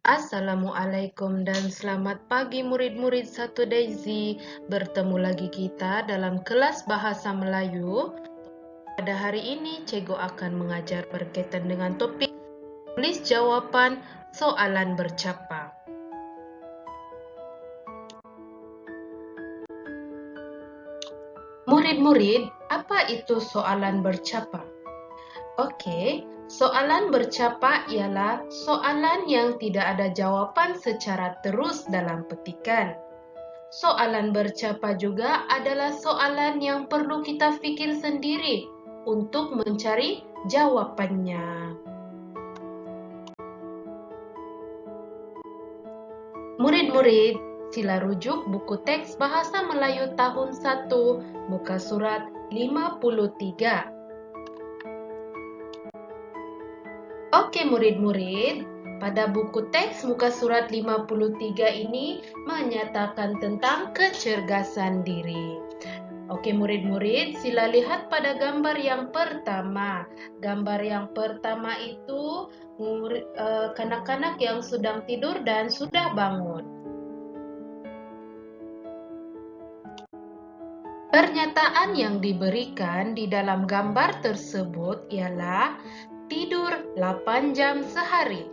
Assalamualaikum dan selamat pagi murid-murid Satu Daisy. Bertemu lagi kita dalam kelas Bahasa Melayu. Pada hari ini, Cikgu akan mengajar berkaitan dengan topik tulis jawapan soalan bercapa. Murid-murid, apa itu soalan bercapa? Oke, soalan bercapa ialah soalan yang tidak ada jawaban secara terus dalam petikan. Soalan bercapa juga adalah soalan yang perlu kita pikir sendiri untuk mencari jawabannya. Murid-murid, sila rujuk buku teks Bahasa Melayu tahun 1, muka surat 53. Oke murid-murid, pada buku teks muka surat 53 ini menyatakan tentang kecergasan diri. Oke murid-murid, sila lihat pada gambar yang pertama. Gambar yang pertama itu kanak-kanak yang sedang tidur dan sudah bangun. Pernyataan yang diberikan di dalam gambar tersebut ialah tidur 8 jam sehari.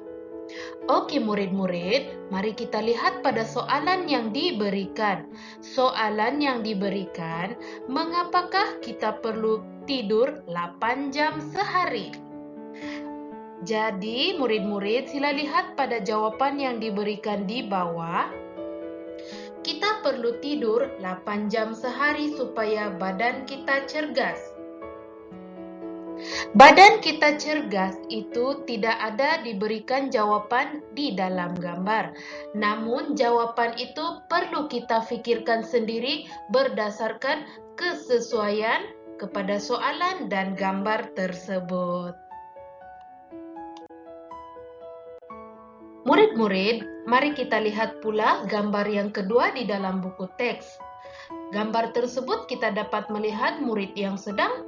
Oke murid-murid, mari kita lihat pada soalan yang diberikan. Soalan yang diberikan, mengapakah kita perlu tidur 8 jam sehari? Jadi murid-murid, sila lihat pada jawaban yang diberikan di bawah. Kita perlu tidur 8 jam sehari supaya badan kita cergas. Badan kita cergas itu tidak ada diberikan jawaban di dalam gambar. Namun jawaban itu perlu kita pikirkan sendiri berdasarkan kesesuaian kepada soalan dan gambar tersebut. Murid-murid, mari kita lihat pula gambar yang kedua di dalam buku teks. Gambar tersebut kita dapat melihat murid yang sedang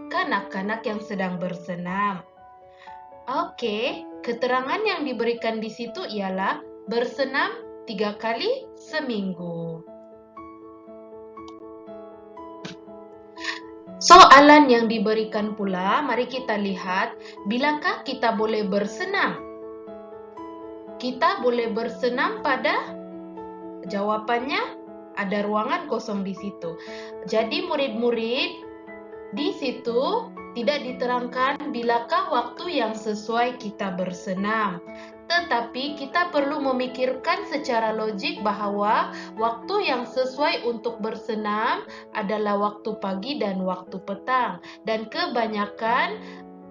kanak-kanak yang sedang bersenam. Oke, keterangan yang diberikan di situ ialah bersenam 3 kali seminggu. Soalan yang diberikan pula, mari kita lihat, bilakah kita boleh bersenam? Kita boleh bersenam pada jawabannya ada ruangan kosong di situ. Jadi murid-murid, di situ tidak diterangkan bilakah waktu yang sesuai kita bersenam. Tetapi kita perlu memikirkan secara logik bahwa waktu yang sesuai untuk bersenam adalah waktu pagi dan waktu petang. Dan kebanyakan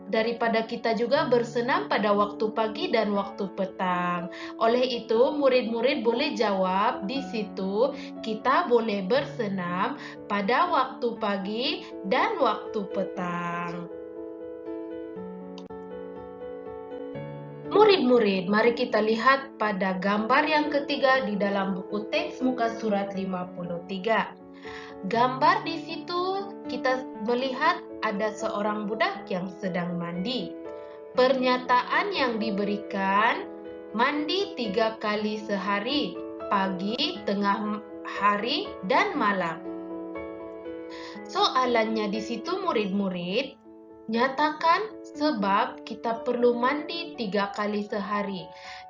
daripada kita juga bersenam pada waktu pagi dan waktu petang. Oleh itu, murid-murid boleh jawab di situ, kita boleh bersenam pada waktu pagi dan waktu petang. Murid-murid, mari kita lihat pada gambar yang ketiga di dalam buku teks muka surat 53. Gambar di situ kita melihat ada seorang budak yang sedang mandi. Pernyataan yang diberikan, mandi 3 kali sehari, pagi, tengah hari, dan malam. Soalannya di situ murid-murid, nyatakan sebab kita perlu mandi 3 kali sehari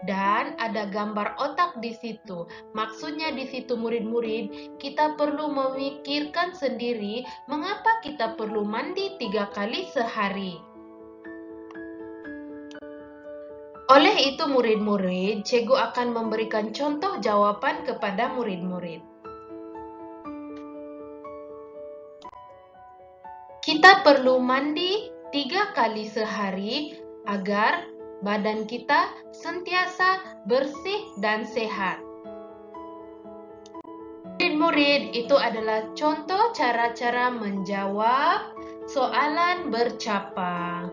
dan ada gambar otak di situ. Maksudnya di situ murid-murid, kita perlu memikirkan sendiri mengapa kita perlu mandi 3 kali sehari. Oleh itu murid-murid, cikgu akan memberikan contoh jawaban kepada murid-murid. Kita perlu mandi 3 kali sehari agar badan kita sentiasa bersih dan sehat. Murid-murid, itu adalah contoh cara-cara menjawab soalan bercapa.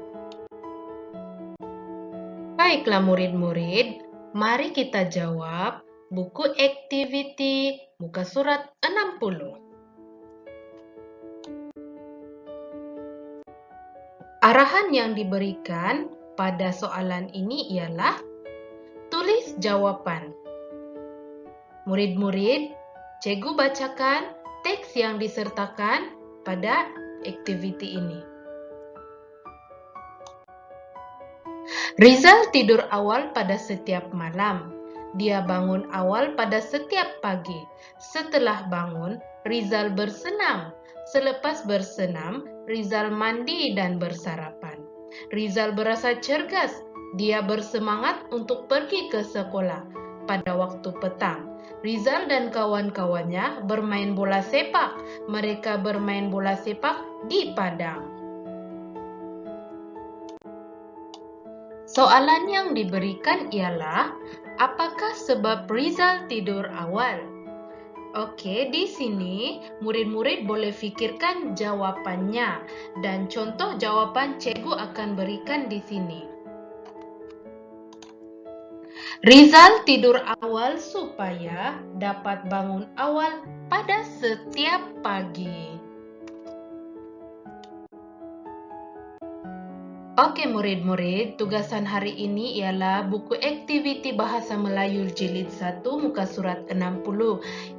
Baiklah murid-murid, mari kita jawab buku activity muka surat 60. Arahan yang diberikan pada soalan ini ialah tulis Tulis jawaban. Murid-murid, Cikgu bacakan teks yang disertakan pada aktiviti ini. Rizal tidur awal pada setiap malam. Dia bangun awal pada setiap pagi. Setelah bangun, Rizal bersenam. Selepas bersenam, Rizal mandi dan bersarapan. Rizal berasa cergas. Dia bersemangat untuk pergi ke sekolah. Pada waktu petang, Rizal dan kawan-kawannya bermain bola sepak. Mereka bermain bola sepak di padang. Soalan yang diberikan ialah, apakah sebab Rizal tidur awal? Oke, di sini murid-murid boleh fikirkan jawabannya dan contoh jawaban cikgu akan berikan di sini. Rizal tidur awal supaya dapat bangun awal pada setiap pagi. Oke murid-murid, tugasan hari ini ialah buku aktiviti Bahasa Melayu Jilid 1 muka surat 60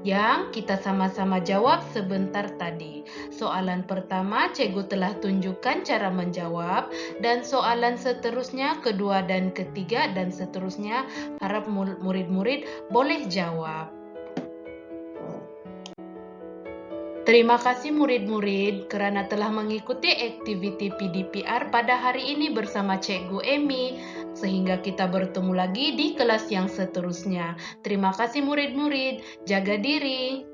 yang kita sama-sama jawab sebentar tadi. Soalan pertama cikgu telah tunjukkan cara menjawab dan soalan seterusnya kedua dan ketiga dan seterusnya harap murid-murid boleh jawab. Terima kasih murid-murid kerana telah mengikuti aktiviti PDPR pada hari ini bersama Cikgu Emi. Sehingga kita bertemu lagi di kelas yang seterusnya. Terima kasih murid-murid. Jaga diri.